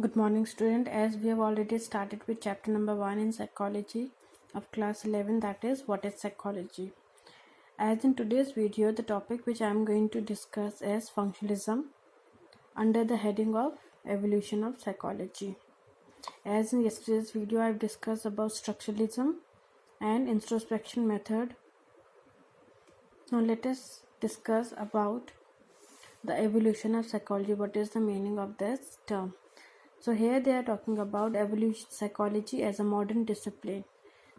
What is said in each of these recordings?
Good morning, student. As we have already started with chapter number 1 in psychology of class 11, that is what is psychology. As in today's video, the topic which I am going to discuss is functionalism under the heading of evolution of psychology. As in yesterday's video, I have discussed about structuralism and introspection method. Now let us discuss about the evolution of psychology. What is the meaning of this term? So here they are talking about evolution psychology as a modern discipline.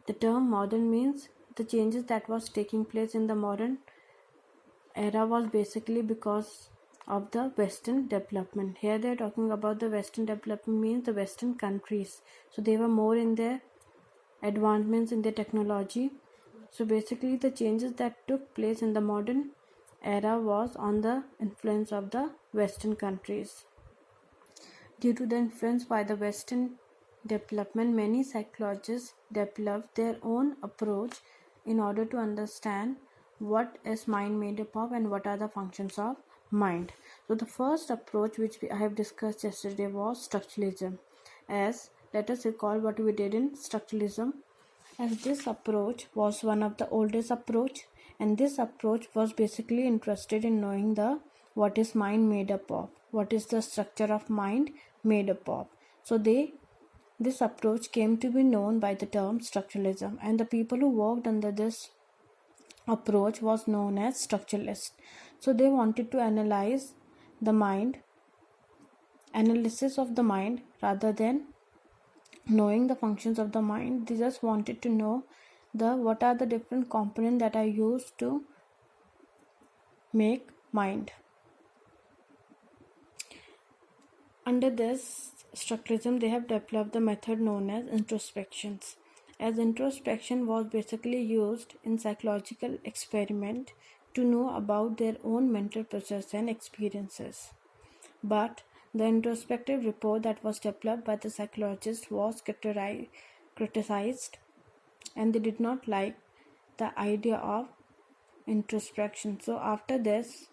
The term modern means the changes that was taking place in the modern era was basically because of the Western development. Here they are talking about the Western development means the Western countries. So they were more in their advancements in their technology. So basically the changes that took place in the modern era was on the influence of the Western countries. Due to the influence by the Western development, many psychologists developed their own approach in order to understand what is mind made up of and what are the functions of mind. So the first approach which I have discussed yesterday was structuralism. As let us recall what we did in structuralism, as this approach was one of the oldest approach, and this approach was basically interested in knowing the what is mind made up of, what is the structure of mind made up of. So this approach came to be known by the term structuralism, and the people who worked under this approach was known as structuralists. So they wanted to analyze the mind, analysis of the mind, rather than knowing the functions of the mind. They just wanted to know what are the different components that are used to make mind. Under this structuralism, they have developed the method known as introspections. As introspection was basically used in psychological experiment to know about their own mental process and experiences. But the introspective report that was developed by the psychologists was criticized, and they did not like the idea of introspection. So after this,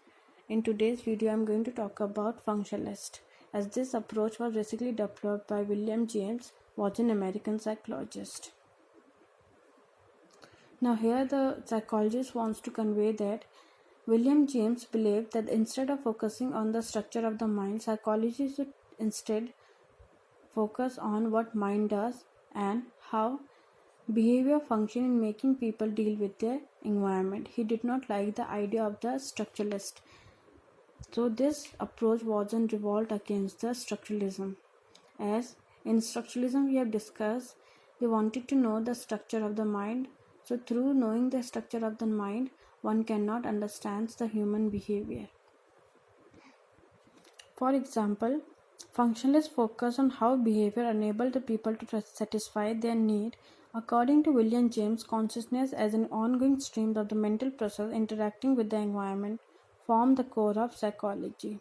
in today's video, I'm going to talk about functionalist, as this approach was basically developed by William James, was an American psychologist. Now here the psychologist wants to convey that William James believed that instead of focusing on the structure of the mind, psychology should instead focus on what mind does and how behavior function in making people deal with their environment. He did not like the idea of the structuralist. So this approach was in revolt against the structuralism. As in structuralism we have discussed, they wanted to know the structure of the mind. So through knowing the structure of the mind, one cannot understand the human behavior. For example, functionalists focus on how behavior enables the people to satisfy their need. According to William James, consciousness as an ongoing stream of the mental process interacting with the environment form the core of psychology.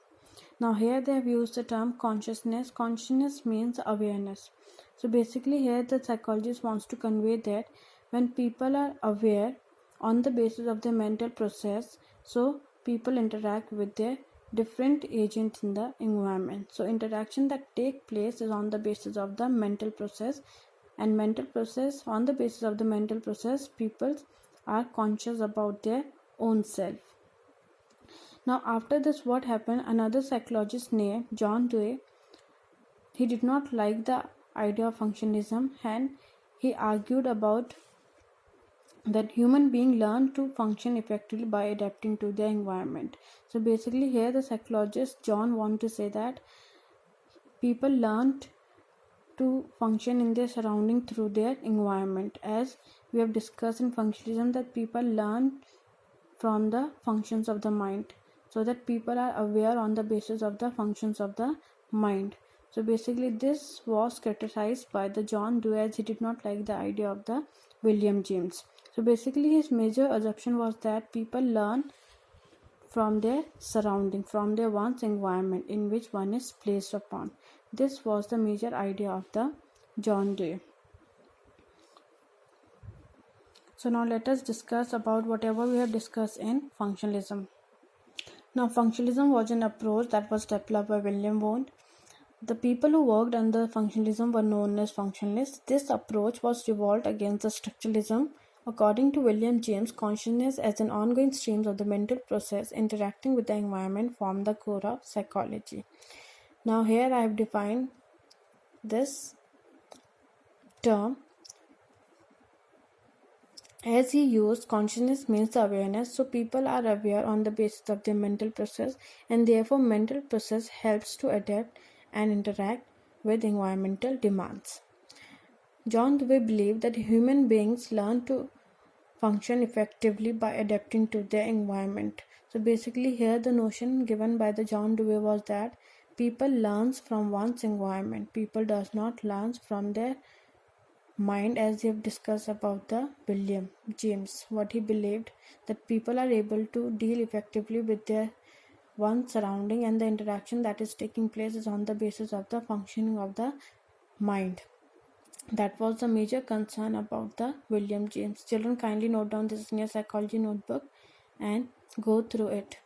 Now here they have used the term consciousness. Consciousness means awareness. So basically here the psychologist wants to convey that when people are aware on the basis of their mental process, so people interact with their different agents in the environment. So interaction that take place is on the basis of the mental process, and mental process, on the basis of the mental process, people are conscious about their own self. Now after this, what happened, another psychologist named John Dewey, he did not like the idea of functionalism, and he argued about that human beings learn to function effectively by adapting to their environment. So basically here the psychologist John want to say that people learned to function in their surrounding through their environment. As we have discussed in functionalism, that people learn from the functions of the mind, so that people are aware on the basis of the functions of the mind. So basically this was criticized by the John Dewey, as he did not like the idea of the William James. So basically his major assumption was that people learn from their surrounding, from their one's environment in which one is placed upon. This was the major idea of the John Dewey. So now let us discuss about whatever we have discussed in functionalism. Now functionalism was an approach that was developed by William Wundt, The people who worked under functionalism were known as functionalists. This approach was revolt against the structuralism. According to William James, consciousness as an ongoing stream of the mental process interacting with the environment formed the core of psychology. Now here I have defined this term. As he used, consciousness means the awareness, so people are aware on the basis of their mental process, and therefore mental process helps to adapt and interact with environmental demands. John Dewey believed that human beings learn to function effectively by adapting to their environment. So basically here the notion given by the John Dewey was that people learns from one's environment. People does not learn from their mind, as we have discussed about the William James. What he believed, that people are able to deal effectively with their one surrounding, and the interaction that is taking place is on the basis of the functioning of the mind. That was the major concern about the William James. Children, kindly note down this in your psychology notebook and go through it.